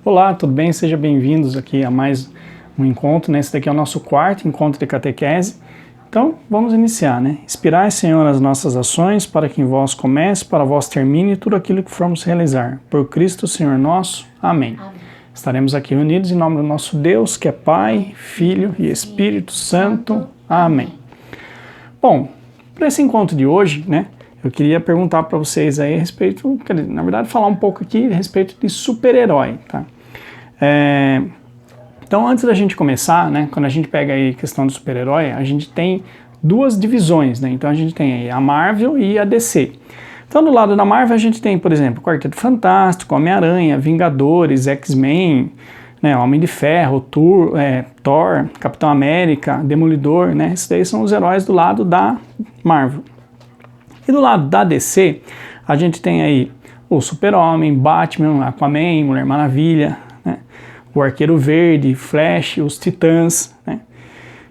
Olá, tudo bem? Sejam bem-vindos aqui a mais um encontro, né? Esse daqui é o nosso quarto encontro de catequese. Então, vamos iniciar, né? Inspirai, Senhor, as nossas ações, para que em vós comece, para vós termine tudo aquilo que formos realizar. Por Cristo, Senhor nosso. Amém. Estaremos aqui reunidos em nome do nosso Deus, que é Pai, Filho e Espírito Santo. Amém. Bom, para esse encontro de hoje, né? Eu queria perguntar para vocês aí a respeito, na verdade, falar um pouco aqui a respeito de super-herói, tá? Então, antes da gente começar, né, quando a gente pega aí a questão do super-herói, a gente tem duas divisões, né? Então, a gente tem aí a Marvel e a DC. Então, do lado da Marvel, a gente tem, por exemplo, Quarteto Fantástico, Homem-Aranha, Vingadores, X-Men, né, Homem de Ferro, Thor, Capitão América, Demolidor, né? Esses daí são os heróis do lado da Marvel. E do lado da DC, a gente tem aí o Super-Homem, Batman, Aquaman, Mulher Maravilha, né? O Arqueiro Verde, Flash, os Titãs, né?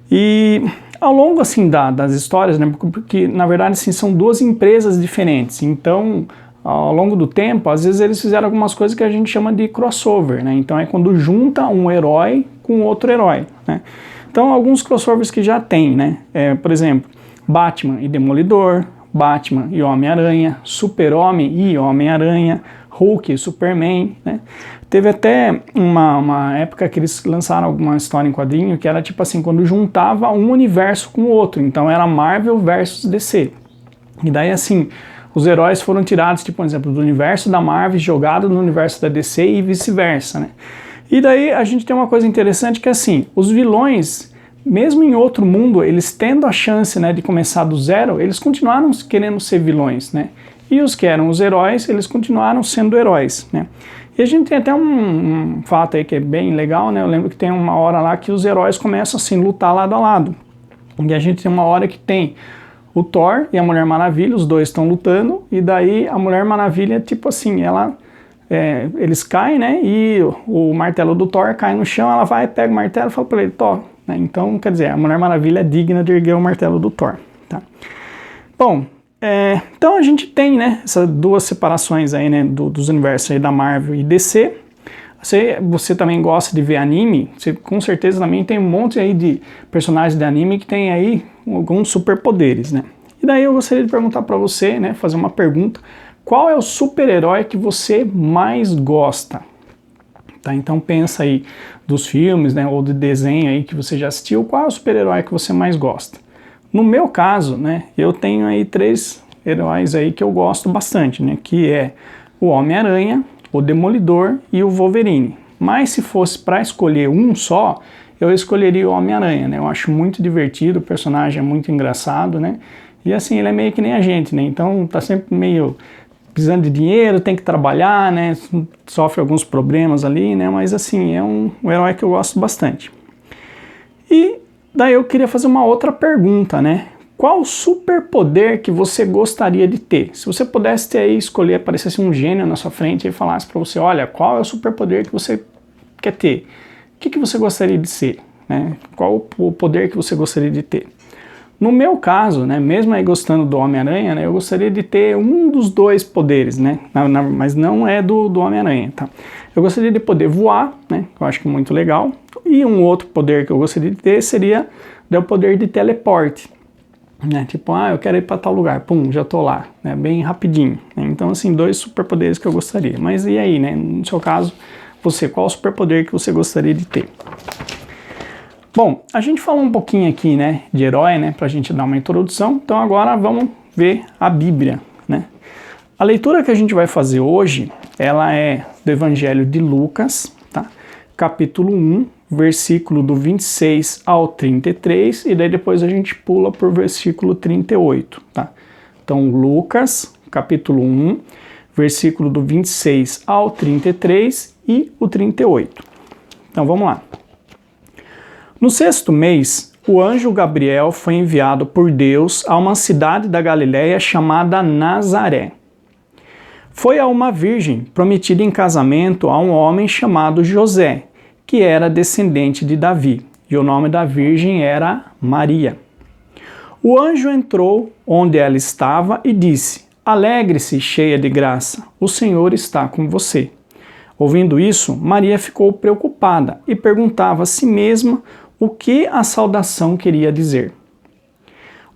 E ao longo assim das histórias, né? Porque na verdade assim, são duas empresas diferentes, então ao longo do tempo, às vezes eles fizeram algumas coisas que a gente chama de crossover, né? Então é quando junta um herói com outro herói, né? Então alguns crossovers que já tem, né? Por exemplo, Batman e Demolidor, Batman e Homem-Aranha, Super-Homem e Homem-Aranha, Hulk e Superman, né? Teve até uma época que eles lançaram alguma história em quadrinho que era tipo assim, quando juntava um universo com o outro, então era Marvel versus DC. E daí assim, os heróis foram tirados, tipo, por exemplo, do universo da Marvel e jogados no universo da DC e vice-versa, né? E daí a gente tem uma coisa interessante que é assim, os vilões, mesmo em outro mundo, eles tendo a chance, né, de começar do zero, eles continuaram querendo ser vilões, né? E os que eram os heróis, eles continuaram sendo heróis, né? E a gente tem até um fato aí que é bem legal, né? Eu lembro que tem uma hora lá que os heróis começam assim, a lutar lado a lado. E a gente tem uma hora que tem o Thor e a Mulher Maravilha, os dois estão lutando, e daí a Mulher Maravilha, tipo assim, eles caem, né? E o martelo do Thor cai no chão, ela vai, pega o martelo e fala pra ele, Thor. Então, quer dizer, a Mulher Maravilha é digna de erguer o martelo do Thor. Tá? Bom, então a gente tem, né, essas duas separações aí, né, dos universos aí da Marvel e DC. Você também gosta de ver anime, você com certeza também tem um monte aí de personagens de anime que tem aí alguns superpoderes, né? E daí eu gostaria de perguntar para você, né, fazer uma pergunta, qual é o super-herói que você mais gosta? Tá, então pensa aí dos filmes, né, ou de desenho aí que você já assistiu, qual é o super-herói que você mais gosta? No meu caso, né, eu tenho aí 3 heróis aí que eu gosto bastante, né, que é o Homem-Aranha, o Demolidor e o Wolverine. Mas se fosse para escolher um só, eu escolheria o Homem-Aranha, né, eu acho muito divertido, o personagem é muito engraçado, né, e assim, ele é meio que nem a gente, né, então tá sempre meio precisando de dinheiro, tem que trabalhar, né, sofre alguns problemas ali, né, mas assim, é um herói que eu gosto bastante. E daí eu queria fazer uma outra pergunta, né, qual superpoder que você gostaria de ter? Se você pudesse ter aí, escolher, aparecesse um gênio na sua frente e falasse para você, olha, qual é o superpoder que você quer ter? O que você gostaria de ser? Né? Qual o poder que você gostaria de ter? No meu caso, né, mesmo aí gostando do Homem-Aranha, né, eu gostaria de ter um dos 2 poderes, né, mas não é do Homem-Aranha, tá? Eu gostaria de poder voar, né, eu acho que é muito legal, e um outro poder que eu gostaria de ter seria o poder de teleporte, né, tipo, eu quero ir para tal lugar, pum, já tô lá, né, bem rapidinho, né? Então assim, 2 superpoderes que eu gostaria, mas e aí, né, no seu caso, qual o superpoder que você gostaria de ter? Bom, a gente falou um pouquinho aqui, né, de herói, né, pra gente dar uma introdução, então agora vamos ver a Bíblia, né. A leitura que a gente vai fazer hoje, ela é do Evangelho de Lucas, tá, capítulo 1, versículo do 26 ao 33, e daí depois a gente pula por versículo 38, tá. Então, Lucas, capítulo 1, versículo do 26 ao 33 e o 38. Então, vamos lá. No 6º mês, o anjo Gabriel foi enviado por Deus a uma cidade da Galiléia chamada Nazaré. Foi a uma virgem prometida em casamento a um homem chamado José, que era descendente de Davi, e o nome da virgem era Maria. O anjo entrou onde ela estava e disse: Alegre-se, cheia de graça, o Senhor está com você. Ouvindo isso, Maria ficou preocupada e perguntava a si mesma o que a saudação queria dizer.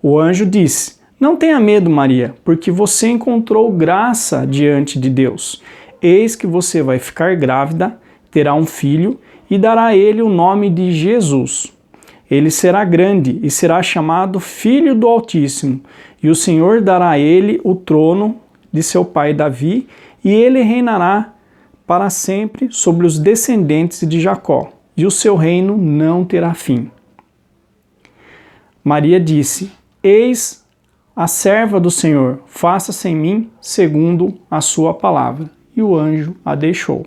O anjo disse: Não tenha medo, Maria, porque você encontrou graça diante de Deus. Eis que você vai ficar grávida, terá um filho e dará a ele o nome de Jesus. Ele será grande e será chamado Filho do Altíssimo, e o Senhor dará a ele o trono de seu pai Davi, e ele reinará para sempre sobre os descendentes de Jacó, e o seu reino não terá fim. Maria disse: Eis a serva do Senhor, faça-se em mim segundo a sua palavra. E o anjo a deixou.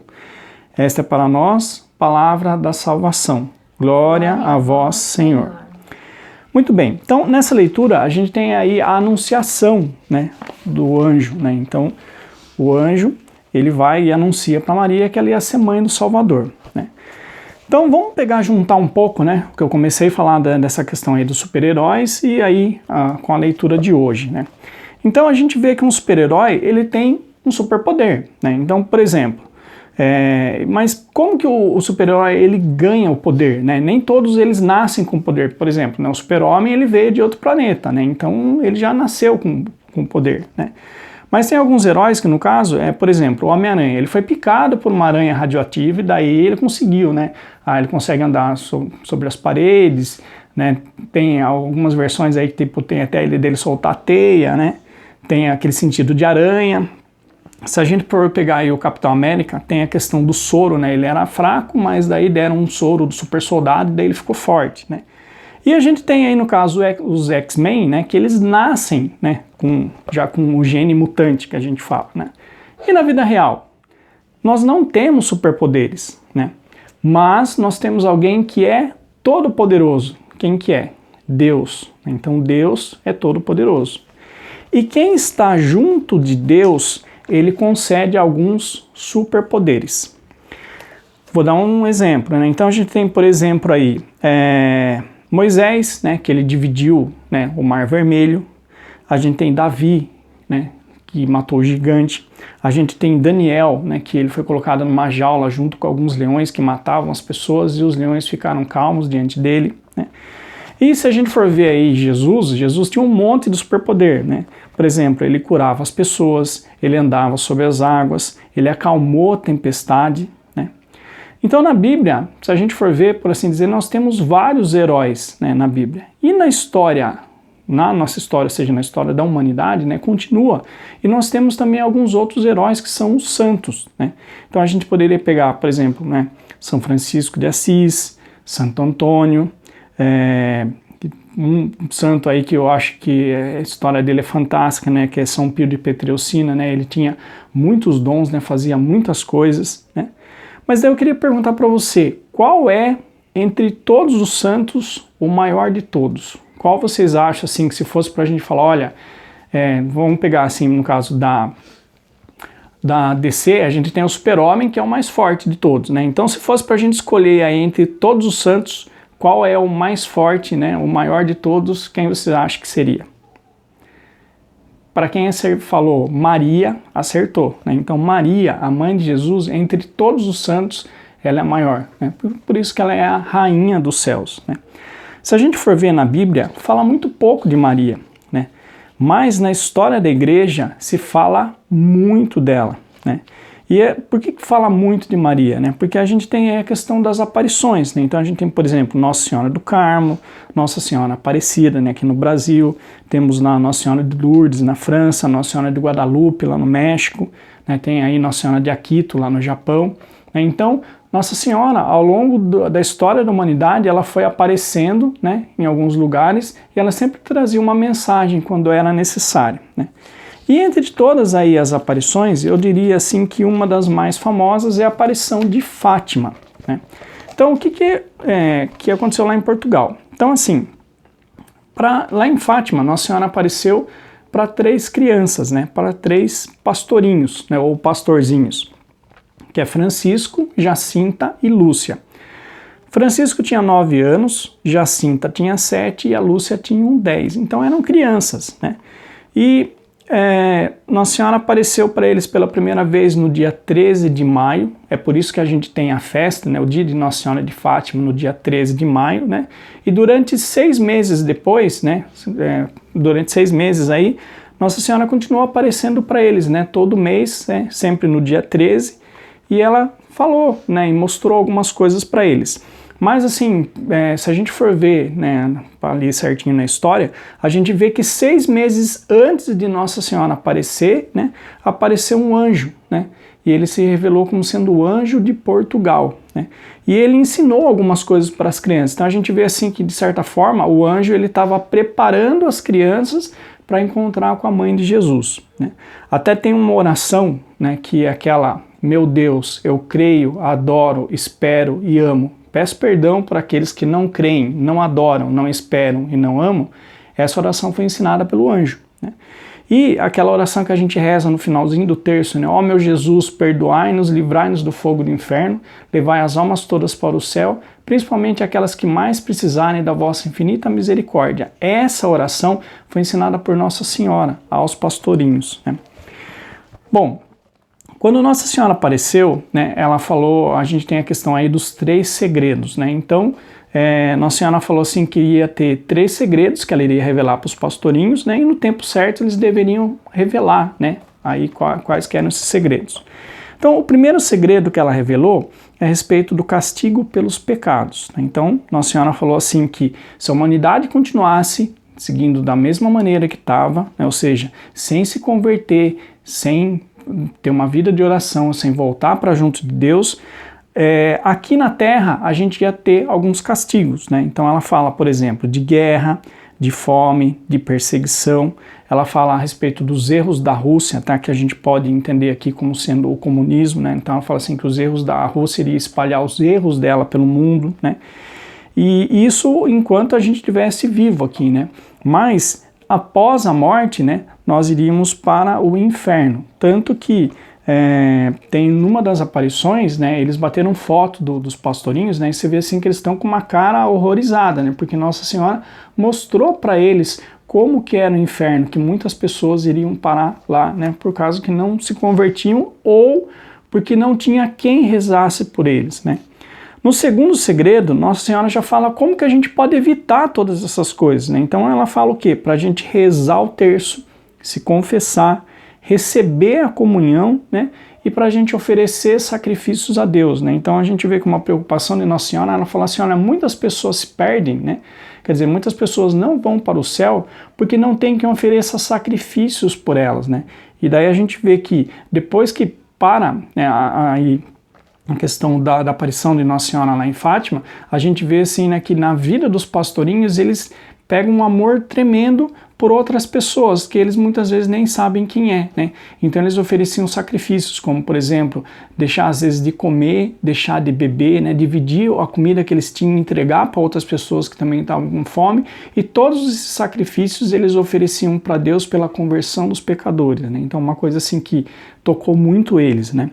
Esta é para nós palavra da salvação. Glória a vós, Senhor. Muito bem, então nessa leitura a gente tem aí a anunciação, né, do anjo, né? Então o anjo, ele vai e anuncia para Maria que ela ia ser mãe do Salvador, né? Então vamos juntar um pouco, né, porque eu comecei a falar dessa questão aí dos super-heróis e aí com a leitura de hoje, né? Então a gente vê que um super-herói, ele tem um superpoder, né? Então, por exemplo, mas como que o super-herói ele ganha o poder, né? Nem todos eles nascem com poder. Por exemplo, né, o super-homem ele veio de outro planeta, né? Então ele já nasceu com poder, né? Mas tem alguns heróis que, no caso, por exemplo, o Homem-Aranha, ele foi picado por uma aranha radioativa e daí ele conseguiu, né? Ele consegue andar sobre as paredes, né? Tem algumas versões aí que tipo, tem até ele dele soltar a teia, né? Tem aquele sentido de aranha. Se a gente for pegar aí o Capitão América, tem a questão do soro, né? Ele era fraco, mas daí deram um soro do super soldado e daí ele ficou forte, né? E a gente tem aí, no caso, os X-Men, né, que eles nascem, né, já com o gene mutante que a gente fala, né? E na vida real, nós não temos superpoderes, né? Mas nós temos alguém que é todo-poderoso. Quem que é? Deus. Então Deus é todo-poderoso. E quem está junto de Deus, ele concede alguns superpoderes. Vou dar um exemplo, né? Então a gente tem, por exemplo, aí Moisés, né, que ele dividiu, né, o Mar Vermelho. A gente tem Davi, né, que matou o gigante. A gente tem Daniel, né, que ele foi colocado numa jaula junto com alguns leões que matavam as pessoas e os leões ficaram calmos diante dele, né? E se a gente for ver aí Jesus tinha um monte de superpoder, né? Por exemplo, ele curava as pessoas, ele andava sobre as águas, ele acalmou a tempestade, né? Então na Bíblia, se a gente for ver, por assim dizer, nós temos vários heróis, né, na Bíblia. E na história, na nossa história, ou seja, na história da humanidade, né, continua. E nós temos também alguns outros heróis que são os santos, né? Então a gente poderia pegar, por exemplo, né, São Francisco de Assis, Santo Antônio, um santo aí que eu acho que a história dele é fantástica, né, que é São Pio de Petreucina, né? Ele tinha muitos dons, né, fazia muitas coisas, né? Mas daí eu queria perguntar para você, qual é, entre todos os santos, o maior de todos? Qual vocês acham, assim, que se fosse para a gente falar, olha, vamos pegar, assim, no caso da DC, a gente tem o Super-Homem, que é o mais forte de todos, né? Então, se fosse para a gente escolher aí entre todos os santos, qual é o mais forte, né, o maior de todos, quem você acha que seria? Para quem falou Maria, acertou, né? Então Maria, a mãe de Jesus, entre todos os santos, ela é a maior, né? Por isso que ela é a rainha dos céus, né? Se a gente for ver na Bíblia, fala muito pouco de Maria, né? Mas na história da igreja se fala muito dela, né? E por que fala muito de Maria, né? Porque a gente tem a questão das aparições, né? Então a gente tem, por exemplo, Nossa Senhora do Carmo, Nossa Senhora Aparecida, né, aqui no Brasil, temos lá Nossa Senhora de Lourdes na França, Nossa Senhora de Guadalupe lá no México, né? Tem aí Nossa Senhora de Akito lá no Japão, né? Então Nossa Senhora, ao longo da história da humanidade, ela foi aparecendo, né, em alguns lugares e ela sempre trazia uma mensagem quando era necessário, né? E entre todas aí as aparições, eu diria assim que uma das mais famosas é a aparição de Fátima, né? Então o que aconteceu lá em Portugal? Então assim, lá em Fátima, Nossa Senhora apareceu para 3 crianças, né? Para 3 pastorinhos, né? Ou pastorzinhos, que é Francisco, Jacinta e Lúcia. Francisco tinha 9 anos, Jacinta tinha 7 e a Lúcia tinha 10. Então eram crianças, né? E Nossa Senhora apareceu para eles pela primeira vez no dia 13 de maio, é por isso que a gente tem a festa, né, o dia de Nossa Senhora de Fátima, no dia 13 de maio, né, e durante 6 meses depois, né, durante 6 meses aí, Nossa Senhora continuou aparecendo para eles, né, todo mês, né, sempre no dia 13, e ela falou, né, e mostrou algumas coisas para eles. Mas assim, se a gente for ver, né, ali certinho na história, a gente vê que 6 meses antes de Nossa Senhora aparecer, né, apareceu um anjo, né, e ele se revelou como sendo o anjo de Portugal, né, e ele ensinou algumas coisas para as crianças. Então a gente vê assim que, de certa forma, o anjo ele estava preparando as crianças para encontrar com a mãe de Jesus, né. Até tem uma oração, né, que é aquela: meu Deus, eu creio, adoro, espero e amo. Peço perdão por aqueles que não creem, não adoram, não esperam e não amam. Essa oração foi ensinada pelo anjo, né? E aquela oração que a gente reza no finalzinho do terço, né? Ó meu Jesus, perdoai-nos, livrai-nos do fogo do inferno, levai as almas todas para o céu, principalmente aquelas que mais precisarem da vossa infinita misericórdia. Essa oração foi ensinada por Nossa Senhora aos pastorinhos, né? Bom, quando Nossa Senhora apareceu, né, ela falou, a gente tem a questão aí dos 3 segredos, né? Então, Nossa Senhora falou assim que ia ter 3 segredos que ela iria revelar para os pastorinhos, né? E no tempo certo eles deveriam revelar, né? Aí quais que eram esses segredos. Então, o primeiro segredo que ela revelou é a respeito do castigo pelos pecados, né? Então, Nossa Senhora falou assim que se a humanidade continuasse seguindo da mesma maneira que estava, né, ou seja, sem se converter, sem ter uma vida de oração, sem voltar para junto de Deus, aqui na Terra a gente ia ter alguns castigos, né? Então ela fala, por exemplo, de guerra, de fome, de perseguição. Ela fala a respeito dos erros da Rússia, tá? Que a gente pode entender aqui como sendo o comunismo, né? Então ela fala assim que os erros da Rússia iria espalhar os erros dela pelo mundo, né? E isso enquanto a gente estivesse vivo aqui, né? Mas após a morte, né, nós iríamos para o inferno. Tanto que tem numa das aparições, né, eles bateram foto dos pastorinhos, né, e você vê assim que eles estão com uma cara horrorizada, né, porque Nossa Senhora mostrou para eles como que era o inferno, que muitas pessoas iriam parar lá, né, por causa que não se convertiam ou porque não tinha quem rezasse por eles, né. No segundo segredo, Nossa Senhora já fala como que a gente pode evitar todas essas coisas, né? Então ela fala o quê? Para a gente rezar o terço, se confessar, receber a comunhão, né? E para a gente oferecer sacrifícios a Deus, né? Então a gente vê que uma preocupação de Nossa Senhora, ela fala assim, olha, muitas pessoas se perdem, né? Quer dizer, muitas pessoas não vão para o céu porque não tem quem ofereça sacrifícios por elas, né? E daí a gente vê que depois que para, né, a questão da aparição de Nossa Senhora lá em Fátima, a gente vê assim, né, que na vida dos pastorinhos eles pegam um amor tremendo por outras pessoas, que eles muitas vezes nem sabem quem é, né? Então eles ofereciam sacrifícios, como por exemplo, deixar às vezes de comer, deixar de beber, né? Dividir a comida que eles tinham, entregar para outras pessoas que também estavam com fome, e todos esses sacrifícios eles ofereciam para Deus pela conversão dos pecadores, né? Então uma coisa assim que tocou muito eles, né?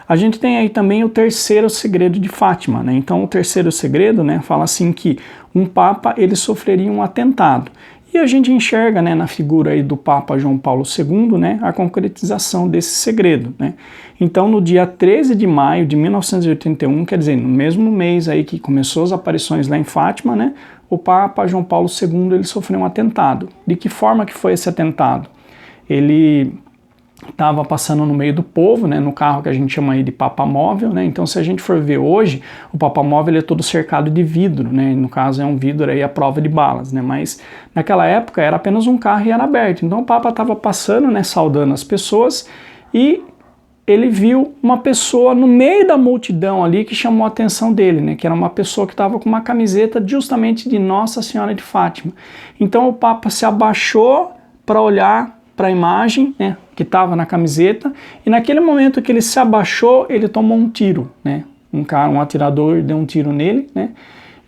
A gente tem aí também o terceiro segredo de Fátima, né? Então o terceiro segredo, né, fala assim que um papa ele sofreria um atentado. E a gente enxerga, né, na figura aí do Papa João Paulo II, né, a concretização desse segredo, né? Então no dia 13 de maio de 1981, quer dizer, no mesmo mês aí que começou as aparições lá em Fátima, né, o Papa João Paulo II ele sofreu um atentado. De que forma que foi esse atentado? Ele estava passando no meio do povo, né, no carro que a gente chama aí de papamóvel, né? Então se a gente for ver hoje, o papamóvel é todo cercado de vidro, né? No caso é um vidro aí à prova de balas, né? Mas naquela época era apenas um carro e era aberto. Então o Papa estava passando, né, saudando as pessoas, e ele viu uma pessoa no meio da multidão ali que chamou a atenção dele, né? Que era uma pessoa que estava com uma camiseta justamente de Nossa Senhora de Fátima. Então o Papa se abaixou para olhar para a imagem, né, que estava na camiseta, e naquele momento que ele se abaixou, ele tomou um tiro, né, um atirador deu um tiro nele, né,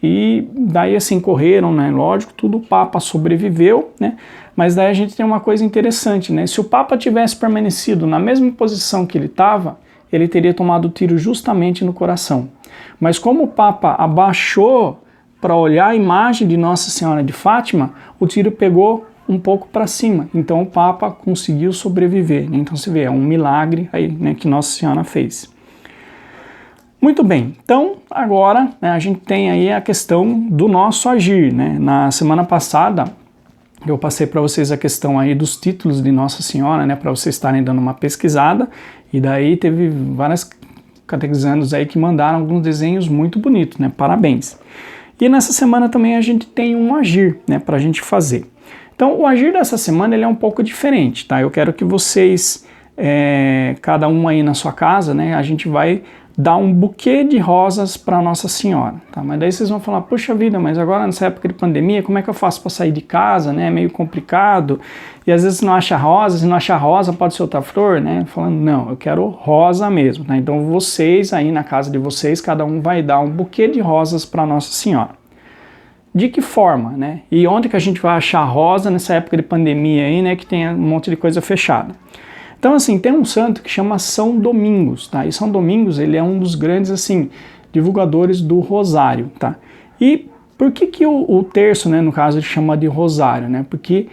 e daí assim correram, né, lógico, tudo, o Papa sobreviveu, né, mas daí a gente tem uma coisa interessante, né, se o Papa tivesse permanecido na mesma posição que ele estava, ele teria tomado o tiro justamente no coração, mas como o Papa abaixou para olhar a imagem de Nossa Senhora de Fátima, o tiro pegou um pouco para cima. Então o Papa conseguiu sobreviver, né? Então você vê, é um milagre aí, né, que Nossa Senhora fez. Muito bem, então agora, né, a gente tem aí a questão do nosso agir, né? Na semana passada eu passei para vocês a questão aí dos títulos de Nossa Senhora, né, para vocês estarem dando uma pesquisada, e daí teve várias catequizandos aí que mandaram alguns desenhos muito bonitos, né? Parabéns. E nessa semana também a gente tem um agir, né, para a gente fazer. Então o agir dessa semana ele é um pouco diferente, tá? Eu quero que vocês, cada um aí na sua casa, né, a gente vai dar um buquê de rosas para Nossa Senhora, tá? Mas daí vocês vão falar, puxa vida, mas agora nessa época de pandemia, como é que eu faço para sair de casa, né? É meio complicado, e às vezes não acha rosa, se não achar rosa pode ser outra flor, né? Falando, não, eu quero rosa mesmo, tá? Então vocês aí na casa de vocês, cada um vai dar um buquê de rosas para Nossa Senhora. De que forma, né? E onde que a gente vai achar rosa nessa época de pandemia aí, né? Que tem um monte de coisa fechada. Então, assim, tem um santo que chama São Domingos, tá? E São Domingos, ele é um dos grandes, assim, divulgadores do rosário, tá? E por que o terço, né, no caso, ele chama de rosário, né? Porque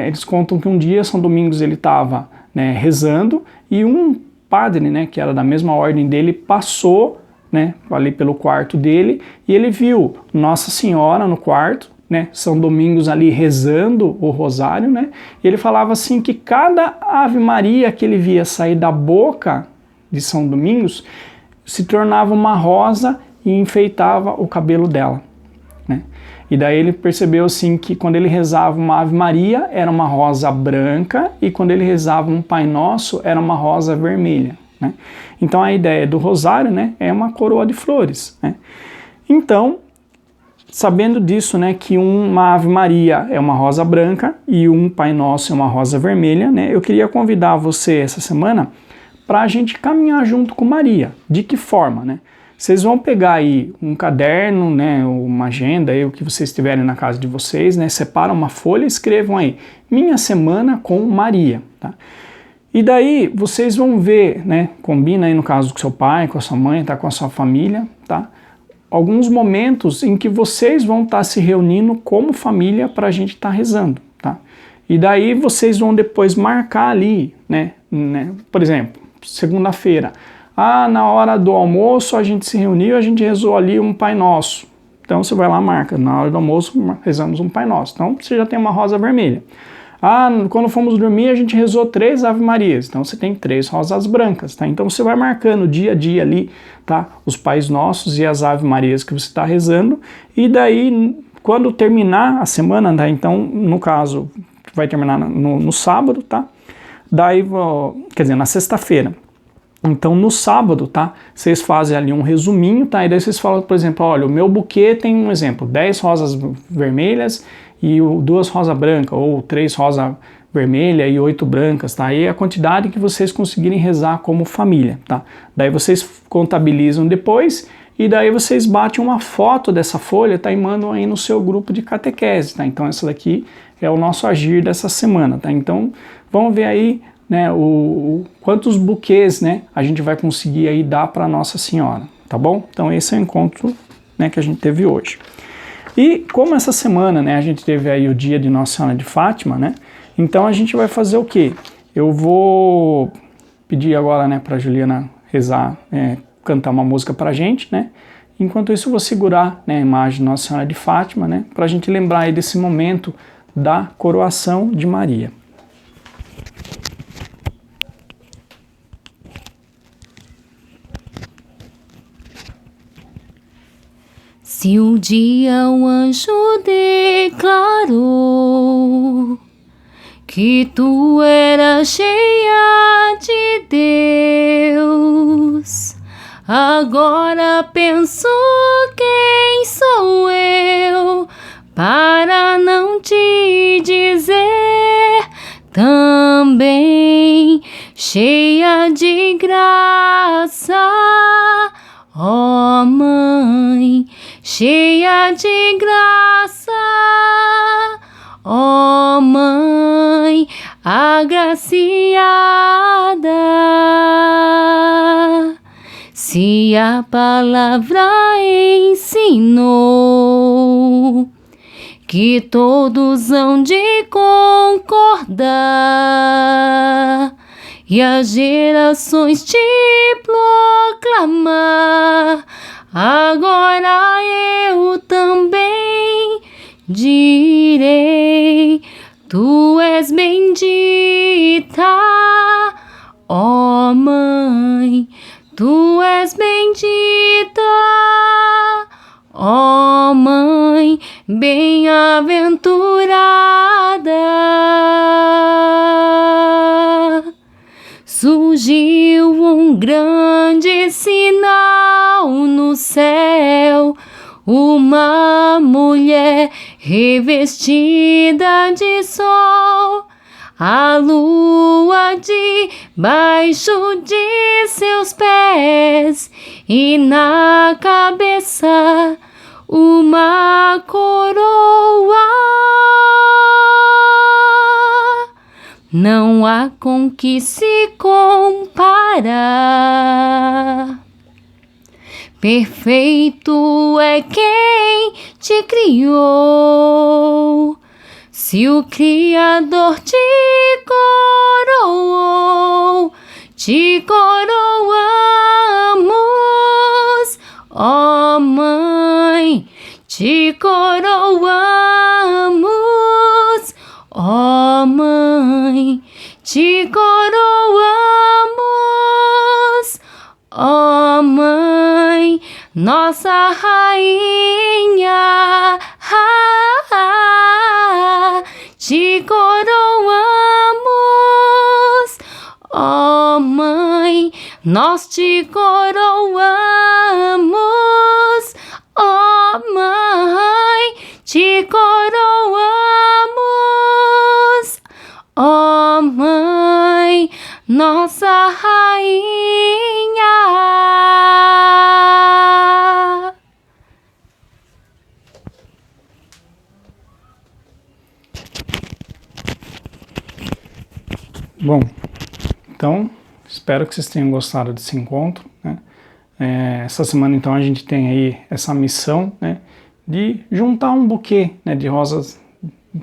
eles contam que um dia São Domingos, ele estava, né, rezando e um padre, né, que era da mesma ordem dele, passou, né, ali pelo quarto dele e ele viu Nossa Senhora no quarto, né, São Domingos ali rezando o rosário, né, e ele falava assim que cada Ave Maria que ele via sair da boca de São Domingos se tornava uma rosa e enfeitava o cabelo dela, né. E daí ele percebeu assim que quando ele rezava uma Ave Maria era uma rosa branca e quando ele rezava um Pai Nosso era uma rosa vermelha, né. Então a ideia do rosário, né, é uma coroa de flores, né. Então, sabendo disso, né, que uma Ave Maria é uma rosa branca e um Pai Nosso é uma rosa vermelha, né, eu queria convidar você essa semana para a gente caminhar junto com Maria. De que forma, né? Vocês vão pegar aí um caderno, né, uma agenda, aí, o que vocês tiverem na casa de vocês, né, separam uma folha e escrevam aí, minha semana com Maria, tá? E daí vocês vão ver, né, combina aí no caso com seu pai, com a sua mãe, tá, com a sua família, tá? Alguns momentos em que vocês vão estar se reunindo como família para a gente estar rezando, tá? E daí vocês vão depois marcar ali, né? Por exemplo, segunda-feira, na hora do almoço a gente se reuniu, a gente rezou ali um Pai Nosso. Então você vai lá, marca, na hora do almoço rezamos um Pai Nosso. Então você já tem uma rosa vermelha. Quando fomos dormir a gente rezou 3 Ave Marias, então você tem 3 rosas brancas, tá? Então você vai marcando dia a dia ali, tá? Os Pais Nossos e as Ave Marias que você está rezando, e daí quando terminar a semana, tá? Então no caso vai terminar no sábado, tá? Daí, quer dizer, na sexta-feira. Então no sábado, tá? Vocês fazem ali um resuminho, tá? E daí vocês falam, por exemplo, olha, o meu buquê tem um exemplo, 10 rosas vermelhas e 2 rosas brancas, ou 3 rosas vermelhas e 8 brancas, tá? Aí é a quantidade que vocês conseguirem rezar como família, tá? Daí vocês contabilizam depois e daí vocês batem uma foto dessa folha, tá? E mandam aí no seu grupo de catequese, tá? Então essa daqui é o nosso agir dessa semana, tá? Então vamos ver aí, né, quantos buquês, né, a gente vai conseguir aí dar para Nossa Senhora, tá bom? Então esse é o encontro, né, que a gente teve hoje. E como essa semana, né, a gente teve aí o dia de Nossa Senhora de Fátima, né, então a gente vai fazer o quê? Eu vou pedir agora, né, para a Juliana rezar, cantar uma música para a gente, né, enquanto isso eu vou segurar, né, a imagem de Nossa Senhora de Fátima, né, para a gente lembrar aí desse momento da coroação de Maria. Se um dia um anjo declarou que tu eras cheia de Deus, agora penso quem sou eu para não te dizer também cheia de graça, ó Mãe, cheia de graça, ó Mãe agraciada. Se a palavra ensinou que todos hão de concordar e as gerações te proclamar. Agora eu também direi: tu és bendita, ó Mãe, tu és bendita, ó Mãe, bem-aventurada. Surgiu um grande sinal no céu, uma mulher revestida de sol, a lua debaixo de seus pés e na cabeça uma coroa. Não há com que se comparar. Perfeito é quem te criou. Se o Criador te coroamos, ó Mãe, te coroamos, ó Mãe, te coroamos, ó Mãe, nossa rainha, te coroamos, ó Mãe, nós te coroamos, ó Mãe, te coroamos, ó Mãe, nossa rainha. Bom, então espero que vocês tenham gostado desse encontro, né? Essa semana então a gente tem aí essa missão, né, de juntar um buquê, né, de rosas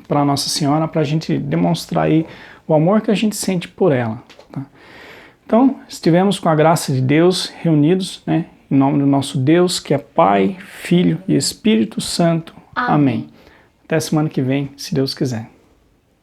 para Nossa Senhora, para a gente demonstrar aí o amor que a gente sente por ela, tá? Então estivemos com a graça de Deus reunidos, né, em nome do nosso Deus, que é Pai, Filho e Espírito Santo. Amém. Até semana que vem, se Deus quiser.